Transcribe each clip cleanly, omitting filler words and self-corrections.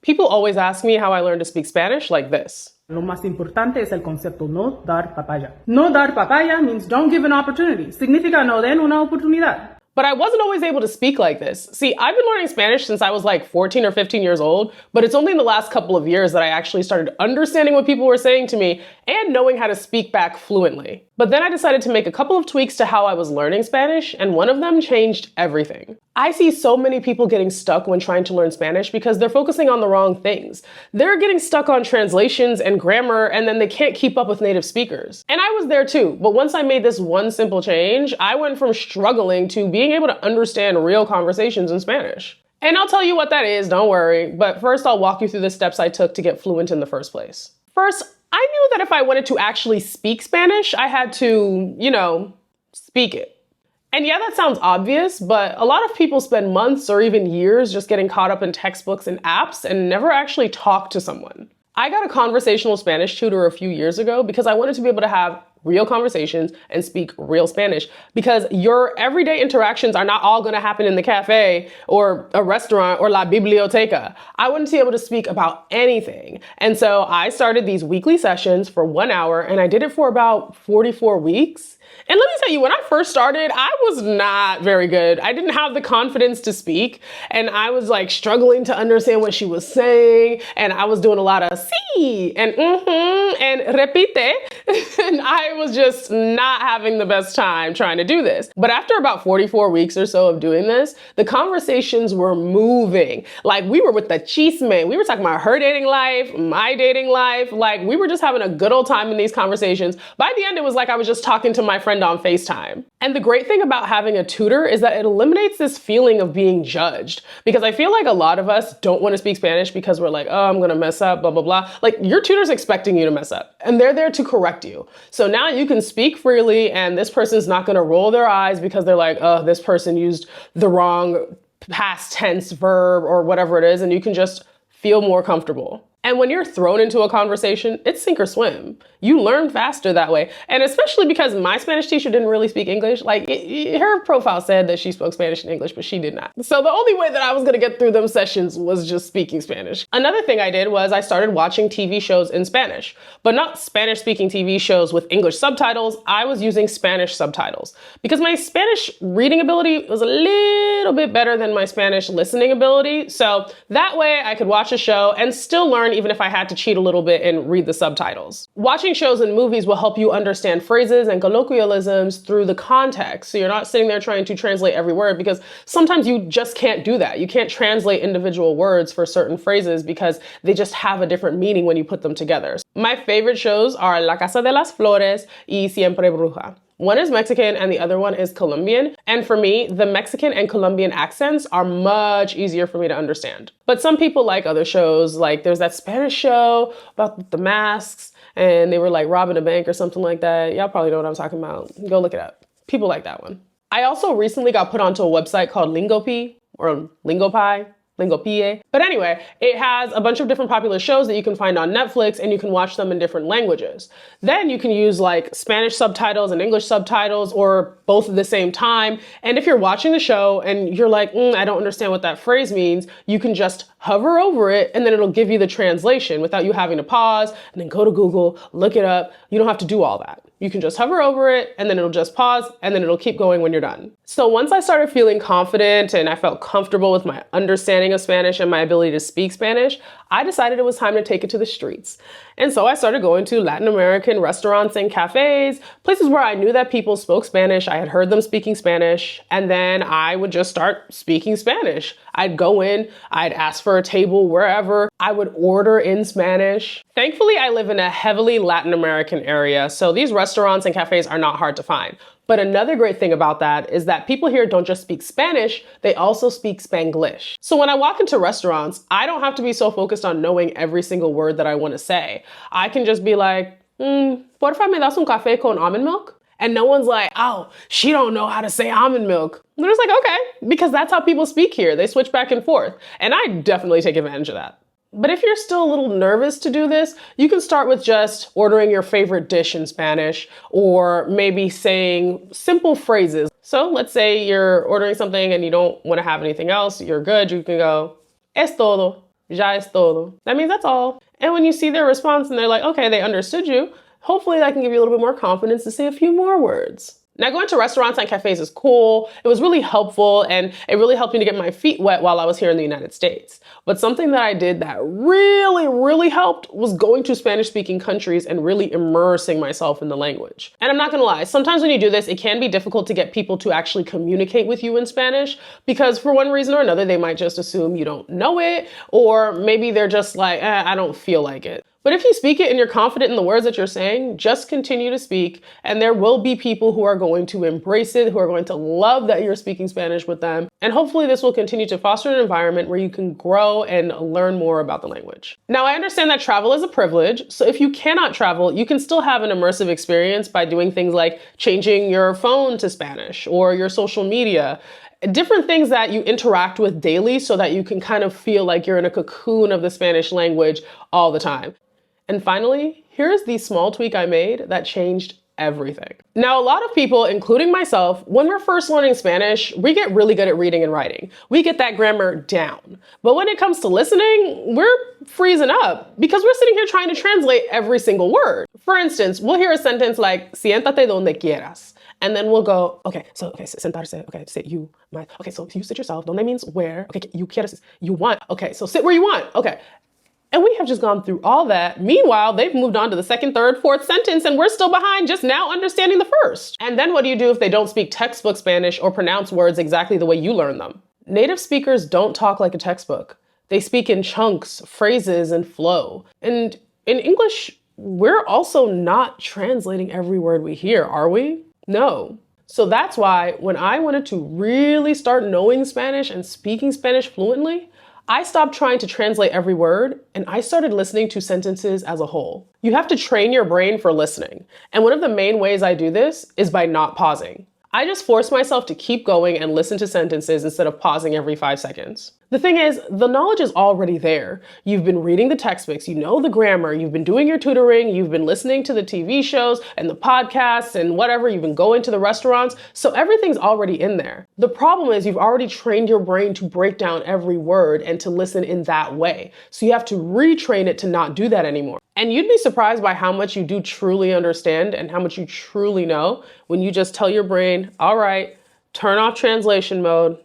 People always ask me how I learned to speak Spanish like this. Lo más importante es el concepto no dar papaya. No dar papaya means don't give an opportunity. Significa no den una oportunidad. But I wasn't always able to speak like this. See, I've been learning Spanish since I was like 14 or 15 years old, but it's only in the last couple of years that I actually started understanding what people were saying to me and knowing how to speak back fluently. But then I decided to make a couple of tweaks to how I was learning Spanish, and one of them changed everything. I see so many people getting stuck when trying to learn Spanish because they're focusing on the wrong things. They're getting stuck on translations and grammar, and then they can't keep up with native speakers. And I was there too, but once I made this one simple change, I went from struggling to being able to understand real conversations in Spanish. And I'll tell you what that is, don't worry, but first I'll walk you through the steps I took to get fluent in the first place. First, I knew that if I wanted to actually speak Spanish, I had to, speak it. And yeah, that sounds obvious, but a lot of people spend months or even years just getting caught up in textbooks and apps and never actually talk to someone. I got a conversational Spanish tutor a few years ago because I wanted to be able to have real conversations and speak real Spanish, because your everyday interactions are not all going to happen in the cafe or a restaurant or la biblioteca. I wanted to be able to speak about anything. And so I started these weekly sessions for 1 hour, and I did it for about 44 weeks. And let me tell you, when I first started, I was not very good. I didn't have the confidence to speak, and I was like struggling to understand what she was saying, and I was doing a lot of sí and and repite, and I was just not having the best time trying to do this. But after about 44 weeks or so of doing this, the conversations were moving. Like, we were with the chisme. We were talking about her dating life, my dating life. Like, we were just having a good old time in these conversations. By the end, it was like I was just talking to my friend on FaceTime. And the great thing about having a tutor is that it eliminates this feeling of being judged, because I feel like a lot of us don't want to speak Spanish because we're like, oh, I'm going to mess up, blah, blah, blah. Like, your tutor's expecting you to mess up, and they're there to correct you. So now you can speak freely, and this person's not going to roll their eyes because they're like, oh, this person used the wrong past tense verb or whatever it is, and you can just feel more comfortable. And when you're thrown into a conversation, it's sink or swim. You learn faster that way. And especially because my Spanish teacher didn't really speak English. Like, her profile said that she spoke Spanish and English, but she did not. So the only way that I was gonna get through them sessions was just speaking Spanish. Another thing I did was I started watching TV shows in Spanish, but not Spanish speaking TV shows with English subtitles. I was using Spanish subtitles because my Spanish reading ability was a little bit better than my Spanish listening ability. So that way I could watch a show and still learn, even if I had to cheat a little bit and read the subtitles. Watching shows and movies will help you understand phrases and colloquialisms through the context. So you're not sitting there trying to translate every word, because sometimes you just can't do that. You can't translate individual words for certain phrases because they just have a different meaning when you put them together. My favorite shows are La Casa de las Flores y Siempre Bruja. One is Mexican and the other one is Colombian. And for me, the Mexican and Colombian accents are much easier for me to understand. But some people like other shows, like there's that Spanish show about the masks and they were like robbing a bank or something like that. Y'all probably know what I'm talking about. Go look it up. People like that one. I also recently got put onto a website called Lingopie or Lingopie. Lingopie. But anyway, it has a bunch of different popular shows that you can find on Netflix, and you can watch them in different languages. Then you can use like Spanish subtitles and English subtitles, or both at the same time. And if you're watching the show and you're like, I don't understand what that phrase means, you can just hover over it and then it'll give you the translation without you having to pause and then go to Google, look it up. You don't have to do all that. You can just hover over it and then it'll just pause and then it'll keep going when you're done. So once I started feeling confident and I felt comfortable with my understanding of Spanish and my ability to speak Spanish, I decided it was time to take it to the streets. And so I started going to Latin American restaurants and cafes, places where I knew that people spoke Spanish. I had heard them speaking Spanish, and then I would just start speaking Spanish. I'd go in, I'd ask for a table wherever, I would order in Spanish. Thankfully, I live in a heavily Latin American area, so these restaurants and cafes are not hard to find. But another great thing about that is that people here don't just speak Spanish, they also speak Spanglish. So when I walk into restaurants, I don't have to be so focused on knowing every single word that I want to say. I can just be like, porfa me das un café con almond milk? And no one's like, oh, she don't know how to say almond milk. They're just like, okay, because that's how people speak here. They switch back and forth. And I definitely take advantage of that. But if you're still a little nervous to do this, you can start with just ordering your favorite dish in Spanish, or maybe saying simple phrases. So let's say you're ordering something and you don't want to have anything else. You're good. You can go, es todo. Ya es todo. That means that's all. And when you see their response and they're like, okay, they understood you, hopefully that can give you a little bit more confidence to say a few more words. Now, going to restaurants and cafes is cool. It was really helpful and it really helped me to get my feet wet while I was here in the United States. But something that I did that really helped was going to Spanish speaking countries and really immersing myself in the language. And I'm not gonna lie, sometimes when you do this, it can be difficult to get people to actually communicate with you in Spanish because for one reason or another, they might just assume you don't know it, or maybe they're just like, I don't feel like it. But if you speak it and you're confident in the words that you're saying, just continue to speak. And there will be people who are going to embrace it, who are going to love that you're speaking Spanish with them. And hopefully this will continue to foster an environment where you can grow and learn more about the language. Now, I understand that travel is a privilege. So if you cannot travel, you can still have an immersive experience by doing things like changing your phone to Spanish or your social media. Different things that you interact with daily so that you can kind of feel like you're in a cocoon of the Spanish language all the time. And finally, here's the small tweak I made that changed everything. Now, a lot of people, including myself, when we're first learning Spanish, we get really good at reading and writing. We get that grammar down. But when it comes to listening, we're freezing up because we're sitting here trying to translate every single word. For instance, we'll hear a sentence like, siéntate donde quieras. And then we'll go, sentarse, okay, sit you, my, okay, so you sit yourself, donde means where, okay, you quieras, you want, okay, so sit where you want, okay. And we have just gone through all that. Meanwhile, they've moved on to the second, third, fourth sentence, and we're still behind just now understanding the first. And then what do you do if they don't speak textbook Spanish or pronounce words exactly the way you learn them? Native speakers don't talk like a textbook. They speak in chunks, phrases, and flow. And in English, we're also not translating every word we hear, are we? No. So that's why when I wanted to really start knowing Spanish and speaking Spanish fluently, I stopped trying to translate every word and I started listening to sentences as a whole. You have to train your brain for listening. And one of the main ways I do this is by not pausing. I just force myself to keep going and listen to sentences instead of pausing every 5 seconds. The thing is, the knowledge is already there. You've been reading the textbooks, you know the grammar, you've been doing your tutoring, you've been listening to the TV shows and the podcasts and whatever, you've been going to the restaurants, so everything's already in there. The problem is you've already trained your brain to break down every word and to listen in that way. So you have to retrain it to not do that anymore. And you'd be surprised by how much you do truly understand and how much you truly know when you just tell your brain, all right, turn off translation mode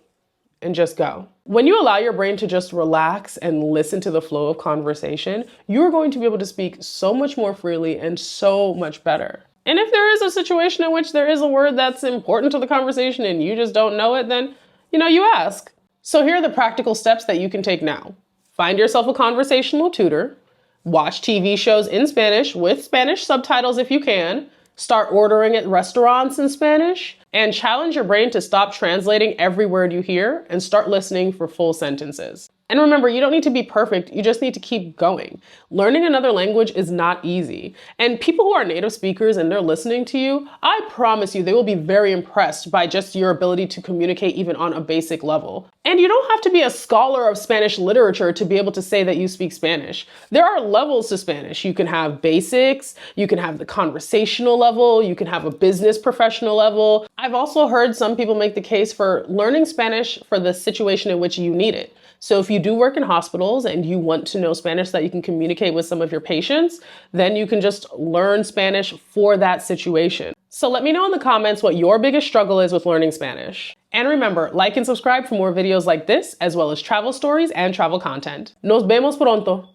and just go. When you allow your brain to just relax and listen to the flow of conversation, you're going to be able to speak so much more freely and so much better. And if there is a situation in which there is a word that's important to the conversation and you just don't know it, then, you ask. So here are the practical steps that you can take now. Find yourself a conversational tutor. Watch TV shows in Spanish with Spanish subtitles if you can. Start ordering at restaurants in Spanish. And challenge your brain to stop translating every word you hear and start listening for full sentences. And remember, you don't need to be perfect, you just need to keep going. Learning another language is not easy. And people who are native speakers and they're listening to you, I promise you they will be very impressed by just your ability to communicate even on a basic level. And you don't have to be a scholar of Spanish literature to be able to say that you speak Spanish. There are levels to Spanish. You can have basics, you can have the conversational level, you can have a business professional level. I've also heard some people make the case for learning Spanish for the situation in which you need it. So if you do work in hospitals and you want to know Spanish so that you can communicate with some of your patients, then you can just learn Spanish for that situation. So let me know in the comments what your biggest struggle is with learning Spanish. And remember, like and subscribe for more videos like this, as well as travel stories and travel content. Nos vemos pronto.